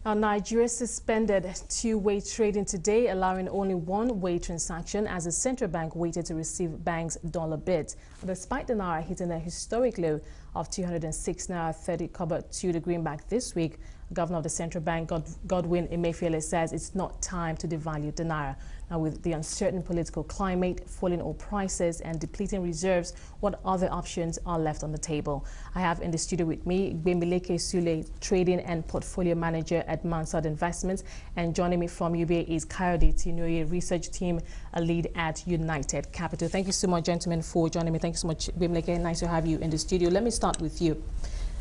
Now, Nigeria suspended two-way trading today, allowing only one-way transaction as the central bank waited to receive banks' dollar bids. Despite the naira hitting a historic low of 206 naira 30 kobo to the greenback this week, Governor of the central bank, Godwin Emefiele, says it's not time to devalue the naira. Now, with the uncertain political climate, falling oil prices and depleting reserves, what other options are left on the table? I have in the studio with me Gbemileke Sule, Trading and Portfolio Manager at Mansard Investments, and joining me from UBA is Kayode Tinoye, Research Team Lead at United Capital. Thank you so much, gentlemen, for joining me. Thank you so much, Gbemileke. Nice to have you in the studio. Let me start with you.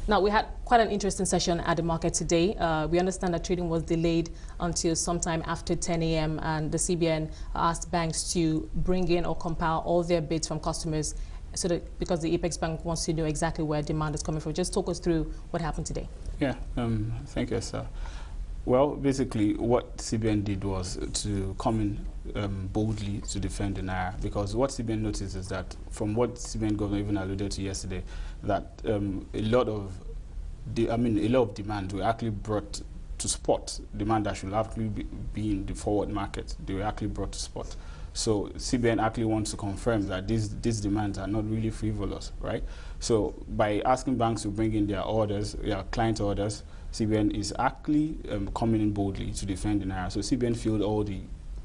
Now, we had quite an interesting session at the market today. We understand that trading was delayed until sometime after 10 a.m. and the CBN asked banks to bring in or compile all their bids from customers so that because the Apex Bank wants to know exactly where demand is coming from. Just talk us through what happened today. Yeah, thank you, sir. Well, basically, what CBN did was to come in boldly to defend the naira, because what CBN noticed is that, from what CBN governor even alluded to yesterday, that a lot of demand were actually brought to spot. Demand that should actually be in the forward market, they were actually brought to spot. So CBN actually wants to confirm that these demands are not really frivolous, right? So by asking banks to bring in their orders, their client orders, CBN is actually coming in boldly to defend the naira. So CBN filled all the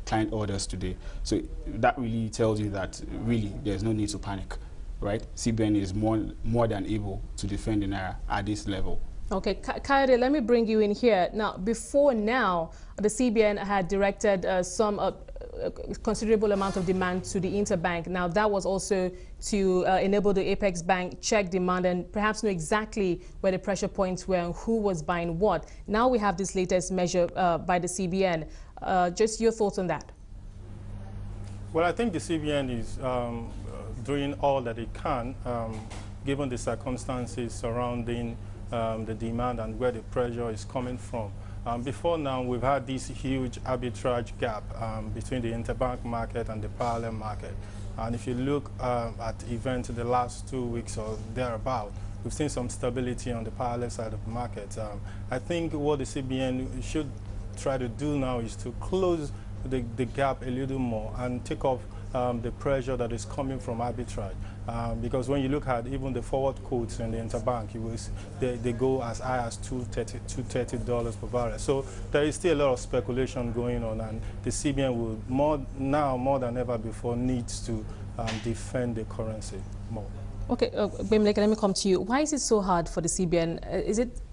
client orders today. So that really tells you that really there's no need to panic, right? CBN is more than able to defend the naira at this level. Okay, Kayode, let me bring you in here. Now, before now, the CBN had directed some considerable amount of demand to the interbank. Now, that was also to enable the Apex Bank check demand and perhaps know exactly where the pressure points were and who was buying what. Now we have this latest measure by the CBN. Just your thoughts on that. Well, I think the CBN is doing all that it can, given the circumstances surrounding the demand and where the pressure is coming from. Before now, we've had this huge arbitrage gap between the interbank market and the parallel market. And if you look at events in the last 2 weeks or thereabout, we've seen some stability on the parallel side of the market. I think what the CBN should try to do now is to close the gap a little more and take off the pressure that is coming from arbitrage. Because when you look at even the forward quotes in the interbank, they go as high as $230 per barrel. So there is still a lot of speculation going on, and the CBN will more than ever before needs to defend the currency more. Okay, Gbemileke, let me come to you. Why is it so hard for the CBN?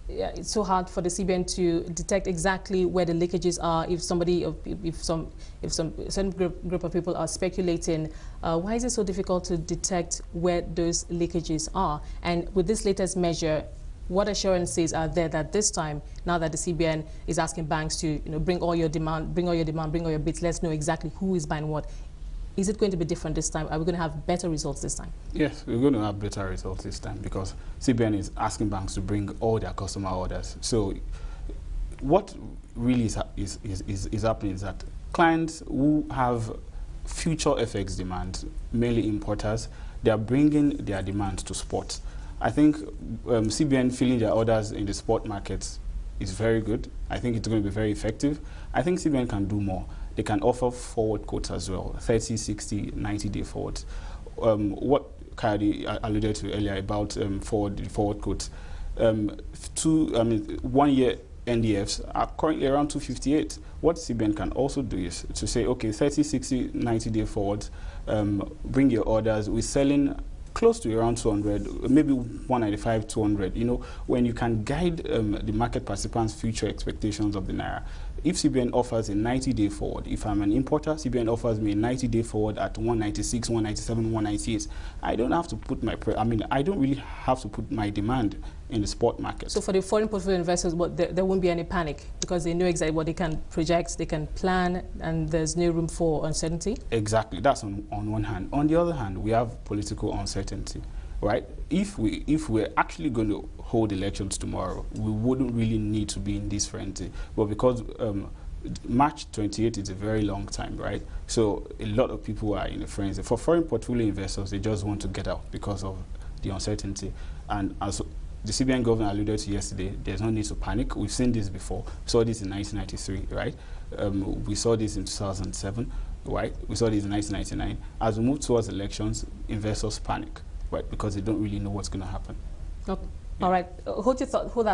It's so hard for the CBN to detect exactly where the leakages are? If some certain group of people are speculating, why is it so difficult to detect where those leakages are? And with this latest measure, what assurances are there that this time, now that the CBN is asking banks to bring all your demand, bring all your bids, let's know exactly who is buying what? Is it going to be different this time? Are we going to have better results this time? Yes, we're going to have better results this time because CBN is asking banks to bring all their customer orders. So what really is happening is that clients who have future FX demand, mainly importers, they are bringing their demand to spot. I think CBN filling their orders in the spot markets is very good. I think it's going to be very effective. I think CBN can do more. They can offer forward quotes as well, 30, 60, 90-day forwards. What Kayode alluded to earlier about forward quotes, 1 year NDFs are currently around 258. What CBN can also do is to say, okay, 30, 60, 90-day forwards, bring your orders. We're selling close to around 200, maybe 195, 200. When you can guide the market participants' future expectations of the naira. If CBN offers a 90-day forward, if I'm an importer, CBN offers me a 90-day forward at 196, 197, 198. I don't have to put I don't really have to put my demand in the spot market. So for the foreign portfolio investors, there won't be any panic because they know exactly what they can project, they can plan, and there's no room for uncertainty? Exactly. That's on one hand. On the other hand, we have political uncertainty, right? If we're actually going to hold elections tomorrow, we wouldn't really need to be in this frenzy. But because March 28th is a very long time, right? So a lot of people are in a frenzy. For foreign portfolio investors, they just want to get out because of the uncertainty. And the CBN governor alluded to yesterday, there's no need to panic. We've seen this before. We saw this in 1993, right? We saw this in 2007, right? We saw this in 1999. As we move towards elections, investors panic, right? Because they don't really know what's going to happen. Okay. All right, hold that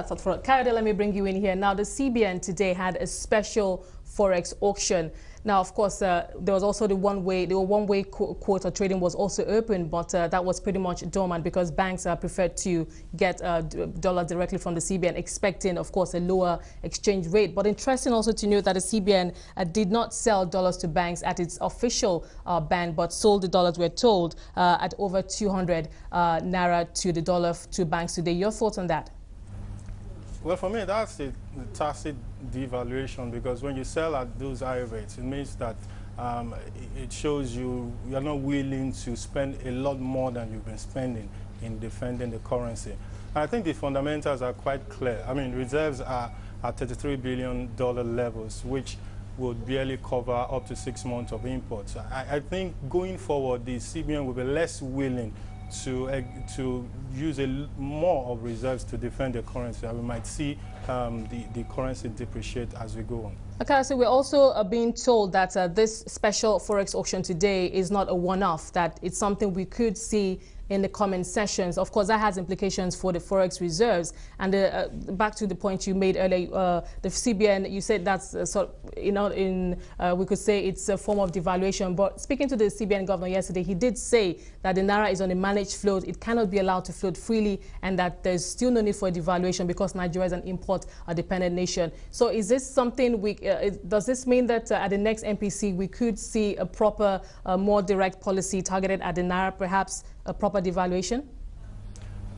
thought for it. Kayode, let me bring you in here. Now, the CBN today had a special forex auction. Now, of course, there was also the one-way quota trading was also open, but that was pretty much dormant because banks preferred to get dollars directly from the CBN, expecting, of course, a lower exchange rate. But interesting also to note that the CBN did not sell dollars to banks at its official ban, but sold the dollars, we're told, at over 200 naira to the dollar to banks today. Your thoughts on that? Well, for me, that's the tacit devaluation, because when you sell at those high rates, it means that it shows you're not willing to spend a lot more than you've been spending in defending the currency. And I think the fundamentals are quite clear. I mean, reserves are at $33 billion levels, which would barely cover up to 6 months of imports. I think going forward, the CBN will be less willing to use more of reserves to defend the currency, and we might see the currency depreciate as we go on. Okay, so we're also being told that this special forex auction today is not a one-off, that it's something we could see in the coming sessions. Of course, that has implications for the forex reserves. And back to the point you made earlier, the CBN, you said that's sort of, we could say it's a form of devaluation. But speaking to the CBN governor yesterday, he did say that the naira is on a managed float. It cannot be allowed to float freely, and that there's still no need for a devaluation because Nigeria is an import-dependent nation. So is this something does this mean that at the next MPC we could see a proper, more direct policy targeted at the naira, perhaps a proper devaluation?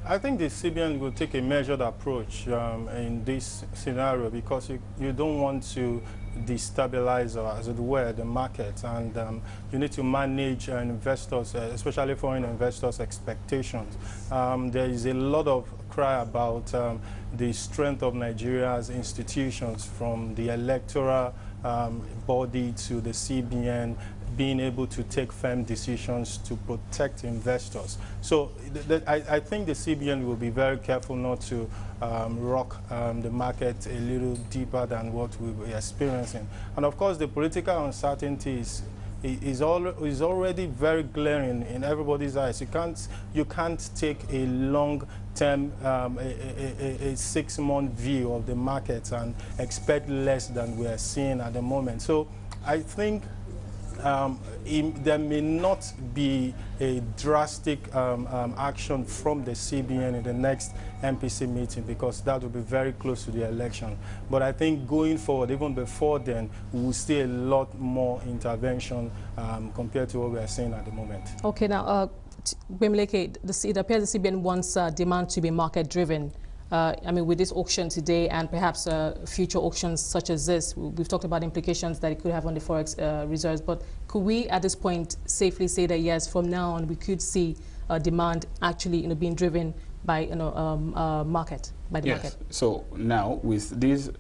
I think the CBN will take a measured approach in this scenario, because you don't want to destabilize, as it were, the market, and you need to manage investors, especially foreign investors' expectations. There is a lot of cry about the strength of Nigeria's institutions, from the electoral body to the CBN, being able to take firm decisions to protect investors. So I think the CBN will be very careful not to rock the market a little deeper than what we were experiencing. And of course, the political uncertainty is already very glaring in everybody's eyes. You can't take a long-term, a 6-month view of the market and expect less than we are seeing at the moment. So I think there may not be a drastic action from the CBN in the next MPC meeting, because that will be very close to the election. But I think going forward, even before then, we will see a lot more intervention compared to what we are seeing at the moment. Okay, now, Bimleke, it appears the CBN wants demand to be market-driven. I mean, with this auction today and perhaps future auctions such as this, we've talked about implications that it could have on the forex reserves. But could we, at this point, safely say that yes, from now on, we could see demand actually, being driven by, market, by the market? So now with this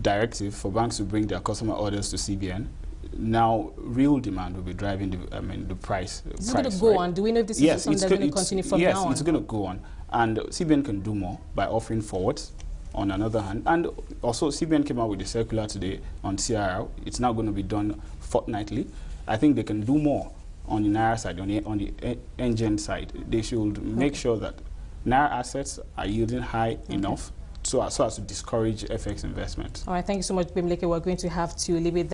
directive for banks to bring their customer orders to CBN, now real demand will be driving the price. This is going to go on. Do we know if this is something that's going to continue from now on? Yes, it's going to go on. And CBN can do more by offering forwards on another hand. And also CBN came out with a circular today on CRR. It's now going to be done fortnightly. I think they can do more on the Naira side, on the engine side. They should make sure that Naira assets are yielding high enough so as to discourage FX investment. All right, thank you so much, Bimleke. We're going to have to leave it there.